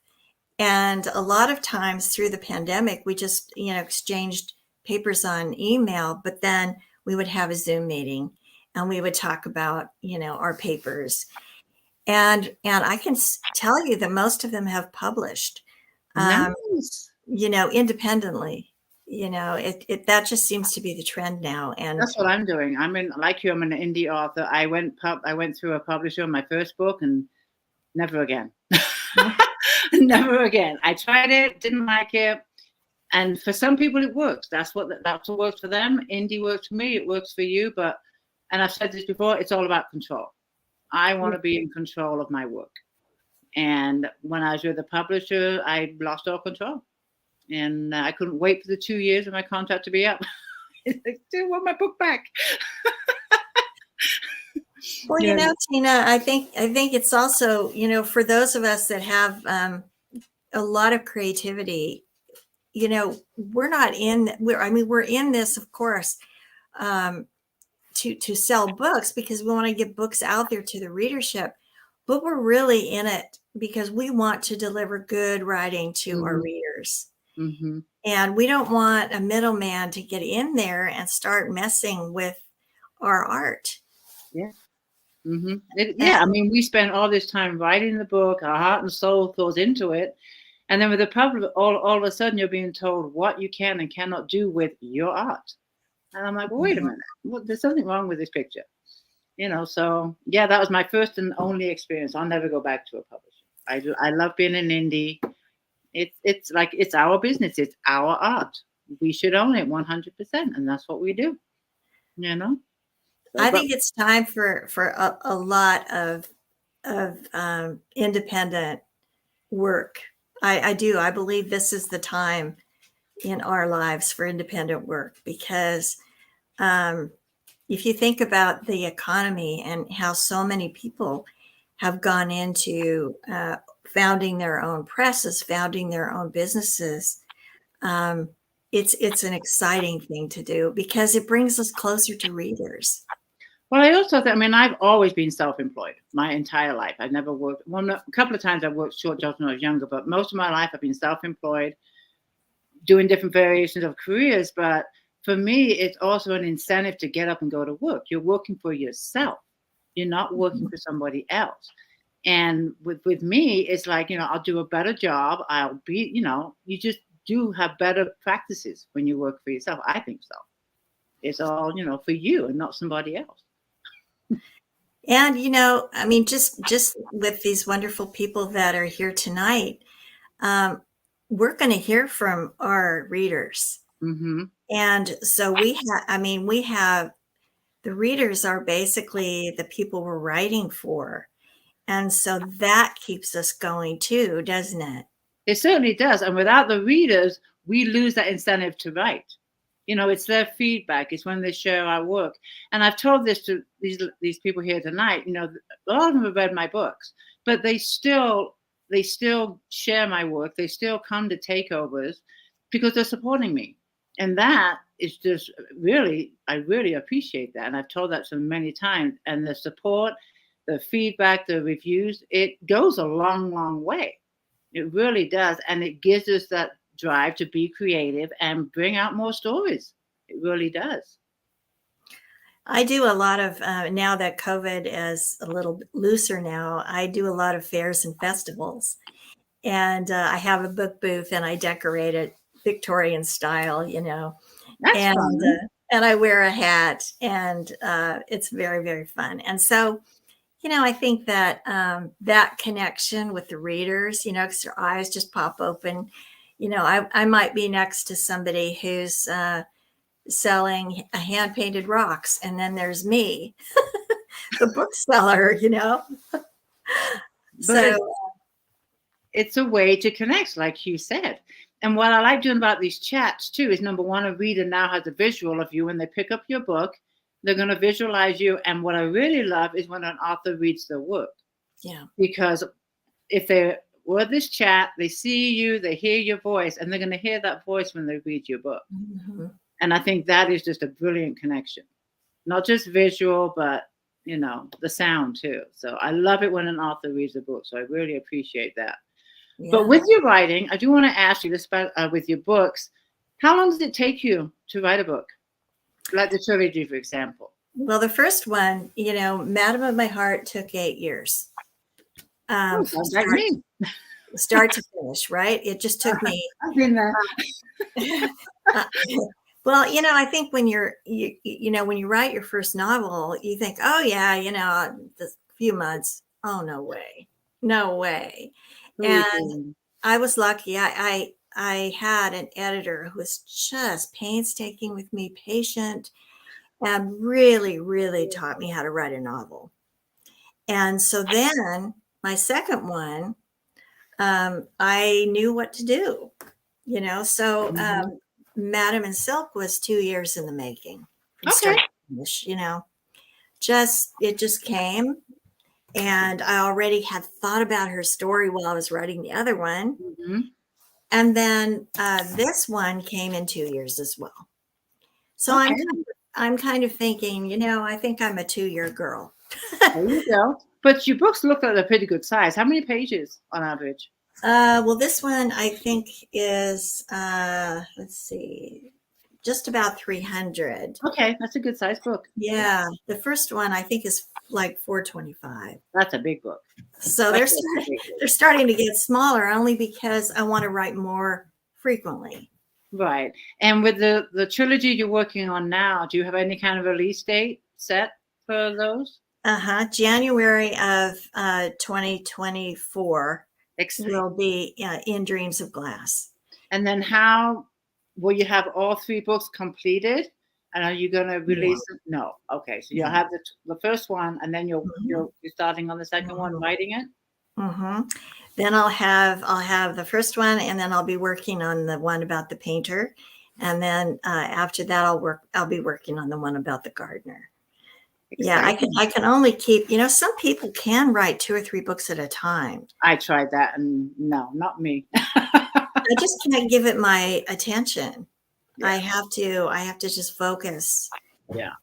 And a lot of times through the pandemic, we just, exchanged papers on email, but then we would have a Zoom meeting. and we would talk about, our papers. And I can tell you that most of them have published, Nice. independently. That just seems to be the trend now. And that's what I'm doing. I'm an indie author. I went through a publisher on my first book, and never again. Never again. I tried it, didn't like it. And for some people it works. That's what works for them. Indie works for me, it works for you. And I've said this before, it's all about control. I want to be in control of my work. And when I was with the publisher, I lost all control. And I couldn't wait for the 2 years of my contract to be up. I still want my book back. Well, Tina, I think it's also, for those of us that have a lot of creativity, we're in this, of course, to sell books because we want to get books out there to the readership, but we're really in it because we want to deliver good writing to our readers. Mm-hmm. And we don't want a middleman to get in there and start messing with our art. Yeah. Mm-hmm. I mean, we spend all this time writing the book, our heart and soul goes into it. And then with the public, all of a sudden you're being told what you can and cannot do with your art. And I'm like, well, wait a minute, there's something wrong with this picture. So yeah, that was my first and only experience. I'll never go back to a publisher. I love being an indie. It's like, it's our business. It's our art. We should own it 100%. And that's what we do, So, I think it's time for a lot of independent work. I do. I believe this is the time in our lives for independent work because if you think about the economy and how so many people have gone into founding their own presses, founding their own businesses, it's an exciting thing to do because it brings us closer to readers. Well, I also think, I've always been self-employed my entire life. I've never worked. Well, a couple of times I've worked short jobs when I was younger, but most of my life I've been self-employed, doing different variations of careers. But for me, it's also an incentive to get up and go to work. You're working for yourself. You're not working for somebody else. And with me, it's like, I'll do a better job. I'll be, you just do have better practices when you work for yourself. I think so. It's all, for you and not somebody else. And, just with these wonderful people that are here tonight, we're going to hear from our readers. Mm-hmm. And so we have, the readers are basically the people we're writing for. And so that keeps us going too, doesn't it? It certainly does. And without the readers, we lose that incentive to write. It's their feedback. It's when they share our work. And I've told this to these people here tonight. A lot of them have read my books, but they still share my work. They still come to takeovers because they're supporting me. And that is just really, I really appreciate that. And I've told that to them many times. And the support, the feedback, the reviews, it goes a long, long way. It really does. And it gives us that drive to be creative and bring out more stories. It really does. I do a lot of, now that COVID is a little looser now, I do a lot of fairs and festivals. And I have a book booth and I decorate it Victorian style, That's and fun. And I wear a hat and it's very, very fun. And so, I think that that connection with the readers, because their eyes just pop open. I might be next to somebody who's selling hand-painted rocks, and then there's me, the bookseller, So it's a way to connect, like you said. And what I like doing about these chats too is, number one, a reader now has a visual of you when they pick up your book. They're going to visualize you. And what I really love is when an author reads their work. Yeah. Because if they were this chat, they see you, they hear your voice, and they're going to hear that voice when they read your book. Mm-hmm. And I think that is just a brilliant connection. Not just visual, but, the sound too. So I love it when an author reads a book. So I really appreciate that. Yeah. But with your writing, I do want to ask you this about with your books. How long does it take you to write a book? Like the trilogy, for example. Well, the first one, Madam of My Heart took 8 years. Oh, sounds like me. Start to finish, right? It just took me. I've been there. Well, I think when when you write your first novel, you think, oh yeah, a few months. Oh, no way. No way. And I was lucky. I had an editor who was just painstaking with me, patient, and really, really taught me how to write a novel. And so then my second one, I knew what to do, so Madam in Silk was 2 years in the making from start to finish, it just came. And I already had thought about her story while I was writing the other one. Mm-hmm. And then this one came in 2 years as well. So I'm kind of thinking, I think I'm a 2-year girl. There you go. But your books look like a pretty good size. How many pages on average? Well, this one I think is, let's see, just about 300. Okay, that's a good size book. Yeah, the first one I think is like 425. That's a big book. So they're starting to get smaller only because I want to write more frequently. Right. And with the trilogy you're working on now, do you have any kind of release date set for those? January of 2024 Excellent. will be In Dreams of Glass. And then how will you have all 3 books completed? And are you going to release them? No. Okay. So you'll have the first one, and then you're starting on the second one, writing it. Then I'll have the first one, and then I'll be working on the one about the painter, and then after that I'll be working on the one about the gardener. Exciting. Yeah, I can only keep. Some people can write 2 or 3 books at a time. I tried that, and no, not me. I just can't give it my attention. Yeah. I have to just focus. Yeah.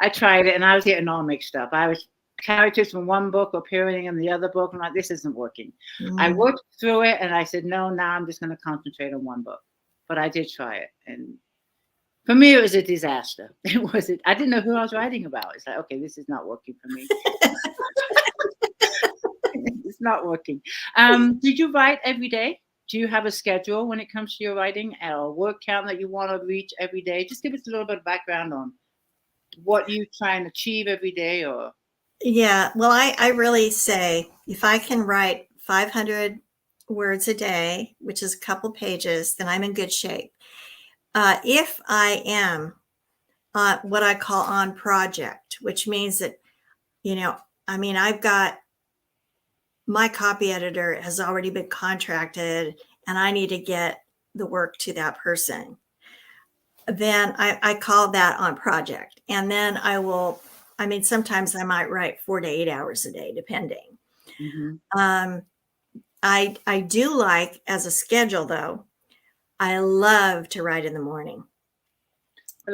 I tried it, and I was getting all mixed up. I was characters from one book appearing in the other book. I'm like, this isn't working. I worked through it, and I said, no, now I'm just going to concentrate on one book. But I did try it, and for me, it was a disaster. I didn't know who I was writing about. It's like, okay, this is not working for me. It's not working. Did you write every day? Do you have a schedule when it comes to your writing, or work count that you want to reach every day? Just give us a little bit of background on what you try and achieve every day. Or yeah, well, I really say if I can write 500 words a day, which is a couple pages, then I'm in good shape. If I am what I call on project, which means that, I've got my copy editor has already been contracted and I need to get the work to that person, then I call that on project. And then sometimes I might write 4 to 8 hours a day, depending. I do like, as a schedule though, I love to write in the morning. I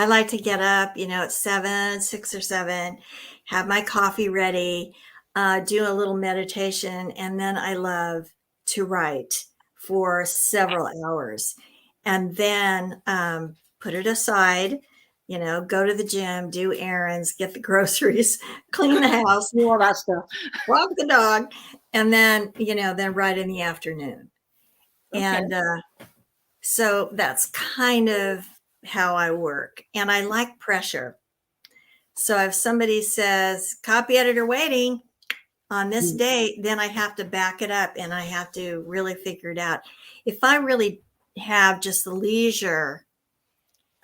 like to get up, at 6 or 7, have my coffee ready, do a little meditation, and then I love to write for several hours, and then put it aside, go to the gym, do errands, get the groceries, clean the house, do all that stuff, walk the dog, and then, then write in the afternoon. Okay. And so that's kind of how I work. And I like pressure. So if somebody says, copy editor waiting on this date, then I have to back it up and I have to really figure it out. If I really have just the leisure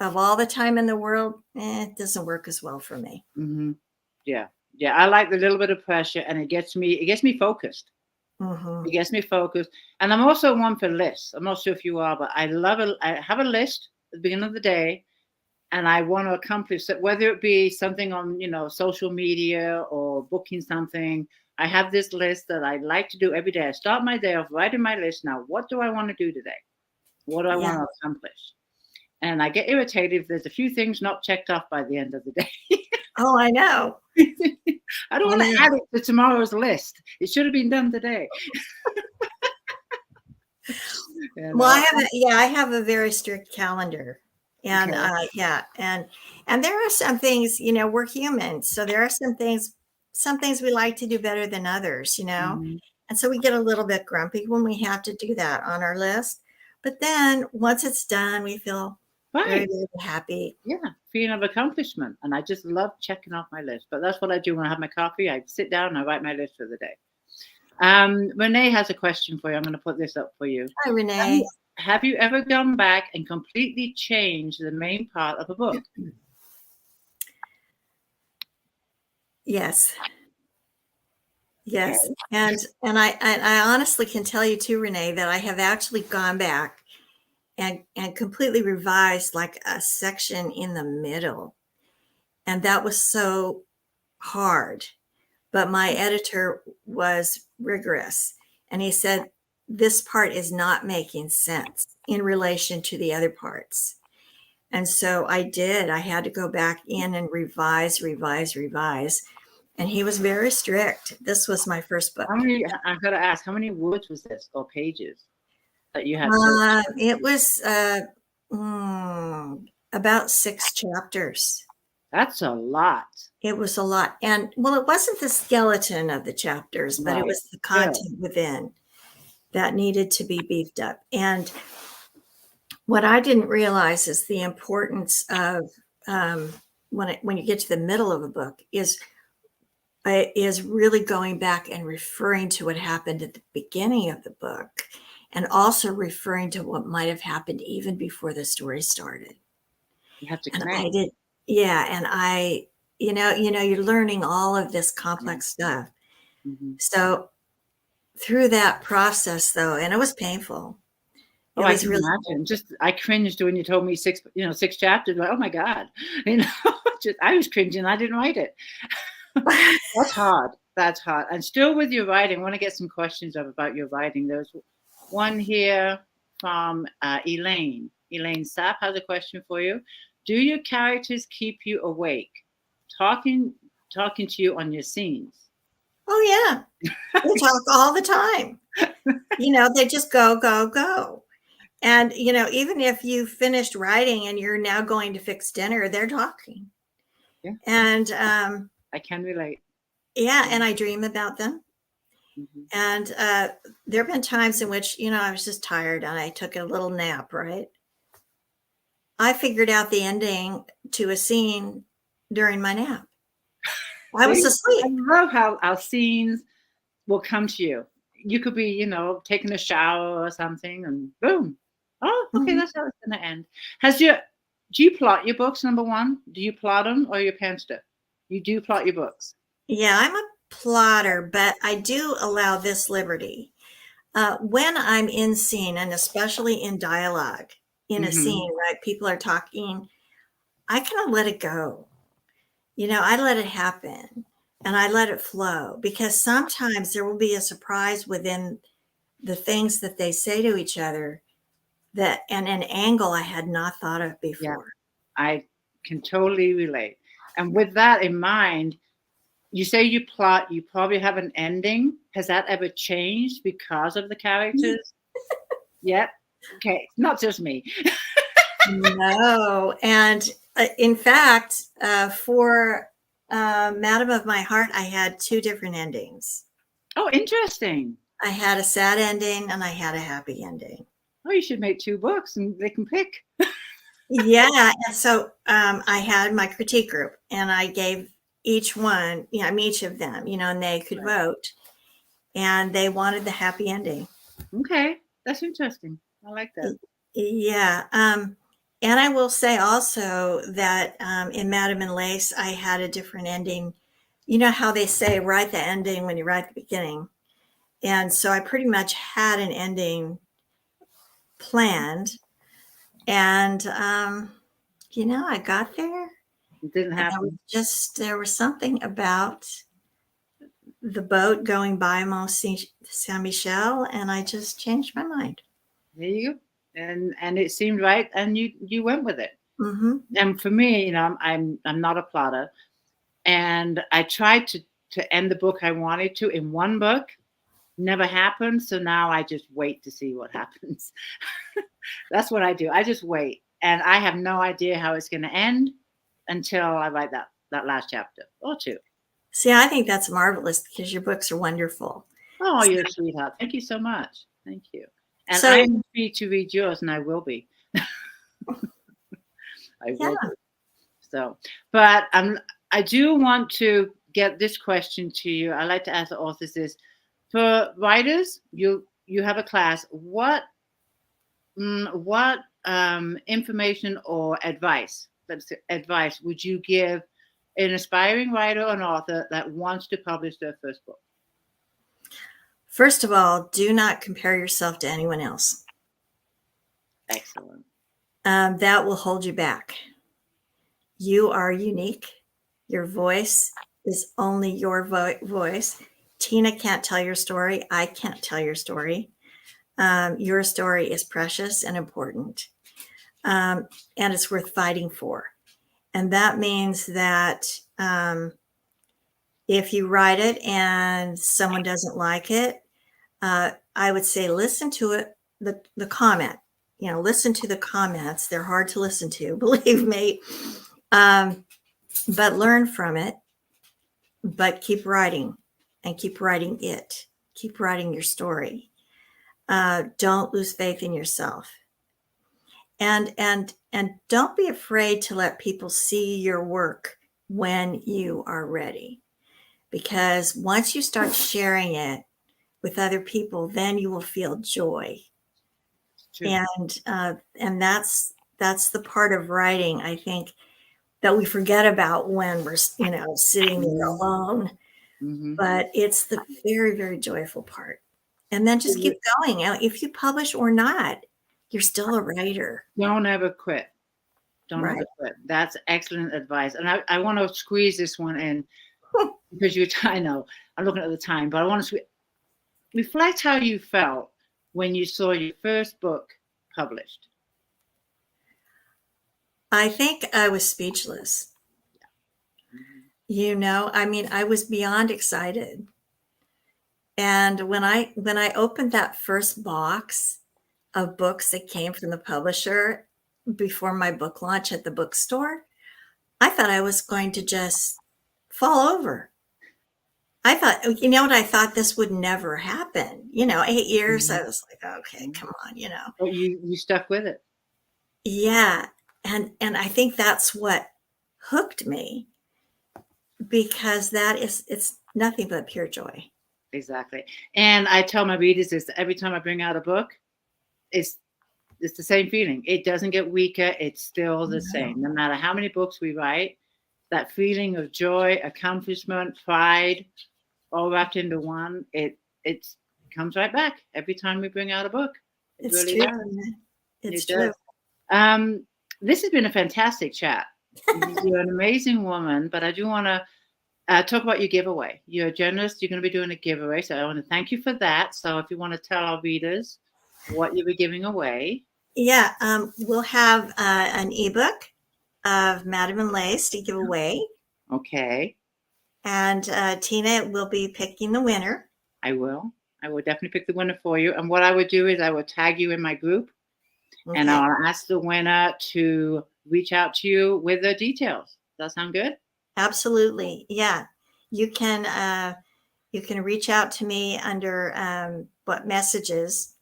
of all the time in the world, it doesn't work as well for me. Yeah. I like the little bit of pressure, and it gets me focused. It gets me focused. And I'm also one for lists. I'm not sure if you are, but I have a list at the beginning of the day, and I want to accomplish it, whether it be something on, social media or booking something. I have this list that I like to do every day. I start my day off writing my list. Now, what do I want to do today? What do I want to accomplish? And I get irritated if there's a few things not checked off by the end of the day. Oh, I know. I don't want to add it to tomorrow's list. It should have been done today. Well, I have a very strict calendar, And Okay. yeah, and there are some things, you know, we're human, so there are some things we like to do better than others, you know, Mhm. and so we get a little bit grumpy when we have to do that on our list. But then once it's done, we feel very, Right. very happy. Yeah. Feeling of accomplishment. And I just love checking off my list. But that's what I do when I have my coffee. I sit down and I write my list for the day. Renee has a question for you. I'm going to put this up for you. Hi, Have Renee. you, have you ever gone back and completely changed the main part of a book? Yes. Okay. Yes. And I honestly can tell you too, Renee, that I have actually gone back and completely revised like a section in the middle. And that was so hard. But my editor was rigorous and he said, this part is not making sense in relation to the other parts. And so I did. I had to go back in and revise. And he was very strict. This was my first book. I've got to ask, how many words was this or pages that you had to? It was about 6 chapters. That's a lot. It was a lot. And well, it wasn't the skeleton of the chapters, but it Right. was the Good. content within that needed to be beefed up. And what I didn't realize is the importance of when you get to the middle of a book is really going back and referring to what happened at the beginning of the book and also referring to what might have happened even before the story started. You have to And connect. I did, yeah. And you're learning all of this complex stuff. Mm-hmm. So through that process though, and it was painful. Oh, It I was can really imagine. Just I cringed when you told me 6 chapters. Like, oh my God, just I was cringing. I didn't write it. That's hard. That's hard. And still with your writing, I want to get some questions up about your writing. There's one here from Elaine. Elaine Sapp has a question for you. Do your characters keep you awake, talking to you on your scenes? Oh yeah. They talk all the time. They just go. And, even if you finished writing and you're now going to fix dinner, they're talking. Yeah, And I can relate. yeah, and I dream about them. Mm-hmm. And there have been times in which, I was just tired and I took a little nap, right? I figured out the ending to a scene during my nap. I was See, I asleep. love how our scenes will come to you. You could be, taking a shower or something, and boom. Oh, okay, Mhm. that's how it's going to end. Do you plot your books? Number one, do you plot them, or your parents do? You do plot your books. Yeah, I'm a plotter, but I do allow this liberty. When I'm in scene, and especially in dialogue, in a Mm-hmm. scene, right? People are talking, I kind of let it go. I let it happen and I let it flow because sometimes there will be a surprise within the things that they say to each other and an angle I had not thought of Yeah, before. I can totally relate. And with that in mind, you say you plot, you probably have an ending. Has that ever changed because of the characters? Yep. Okay, not just me. No. And in fact, for Madam of My Heart, I had 2 different endings. Oh, interesting. I had a sad ending and I had a happy ending. Oh, you should make 2 books and they can pick. Yeah. And so I had my critique group and I gave each one, each of them, and they could vote and they wanted the happy ending. Okay, that's interesting. I like that. Yeah. And I will say also that in Madam and Lace, I had a different ending. You know how they say write the ending when you write the beginning. And so I pretty much had an ending planned. And, I got there. It didn't And happen. there was something about the boat going by Mont Saint Michel, and I just changed my mind. There you go. And it seemed right, and you went with it. Mm-hmm. And for me, I'm not a plotter, and I tried to end the book I wanted to in one book. Never happened. So now I just wait to see what happens. That's what I do. I just wait. and I have no idea how it's going to end until I write that last chapter or two. See, I think that's marvelous because your books are wonderful. Oh, you're a sweetheart. Thank you so much. Thank you. And So- I'm free to read yours, and I will be. I will be. So, but I do want to get this question to you. I like to ask the authors this: for writers, you have a class. What information or advice would you give an aspiring writer or an author that wants to publish their first book? First of all, do not compare yourself to anyone else. Excellent. That will hold you back. You are unique. Your voice is only your voice. Tina can't tell your story. I can't tell your story. Your story is precious and important, and it's worth fighting for. And that means that if you write it and someone doesn't like it, I would say listen to it, the comment. Listen to the comments. They're hard to listen to, believe me. But learn from it. But keep writing, and keep writing it. Keep writing your story. Don't lose faith in yourself. And don't be afraid to let people see your work when you are ready. Because once you start sharing it with other people, then you will feel joy. True. And that's the part of writing, I think, that we forget about when we're sitting there alone. Mm-hmm. But it's the very, very joyful part. And then just keep going. If you publish or not, you're still a writer. Don't ever quit. Don't ever quit. That's excellent advice. And I want to squeeze this one in because I know I'm looking at the time, but I want to reflect how you felt when you saw your first book published. I think I was speechless. I was beyond excited. And when I opened that first box of books that came from the publisher before my book launch at the bookstore, I thought I was going to just fall over. I thought, I thought this would never happen. 8 years, I was like, okay, come on, But you stuck with it. Yeah. And I think that's what hooked me, because it's nothing but pure joy. Exactly. And I tell my readers this every time I bring out a book, it's the same feeling. It doesn't get weaker. It's still the same. No matter how many books we write, that feeling of joy, accomplishment, pride, all wrapped into one, it comes right back every time we bring out a book. It's really true. It's true. This has been a fantastic chat. You're an amazing woman, but I do want to talk about your giveaway. You're a journalist. You're going to be doing a giveaway, so I want to thank you for that. So if you want to tell our readers what you'll be giving away. Yeah, we'll have an ebook of Madam and Lace to give away. Okay. And Tina will be picking the winner. I will definitely pick the winner for you. And what I would do is I would tag you in my group. Okay. And I'll ask the winner to reach out to you with the details. Does that sound good? Absolutely. Yeah. You can reach out to me under messages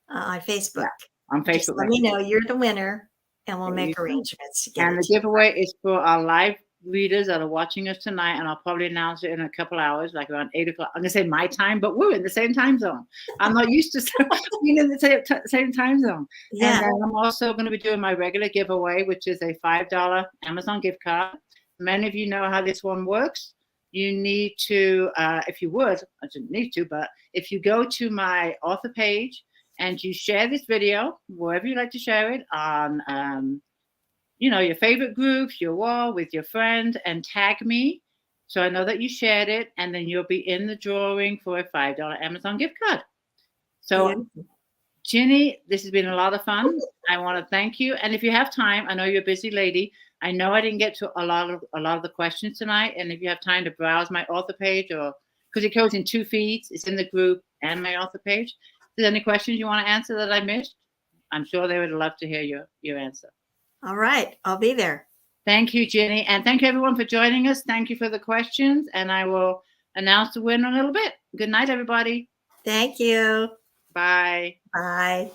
on Facebook. Yeah, on Facebook. Just let me know you're the winner, and we'll make arrangements to get it. And the giveaway is for our live readers that are watching us tonight, and I'll probably announce it in a couple hours, like around 8 o'clock. I'm gonna say my time, but we're in the same time zone. I'm not used to being in the same time zone. Yeah. And then I'm also going to be doing my regular giveaway, which is a $5 Amazon gift card. Many of you know how this one works. You need to, if you would, I didn't need to, but if you go to my author page and you share this video, wherever you like to share it, on your favorite groups, your wall, with your friend, and tag me so I know that you shared it, and then you'll be in the drawing for a $5 Amazon gift card. So, Gini, this has been a lot of fun. I want to thank you. And if you have time, I know you're a busy lady. I know I didn't get to a lot of the questions tonight. And if you have time to browse my author page, or because it goes in 2 feeds, it's in the group and my author page. If there's any questions you want to answer that I missed, I'm sure they would love to hear your answer. All right. I'll be there. Thank you, Ginny. And thank you, everyone, for joining us. Thank you for the questions. And I will announce the winner in a little bit. Good night, everybody. Thank you. Bye. Bye.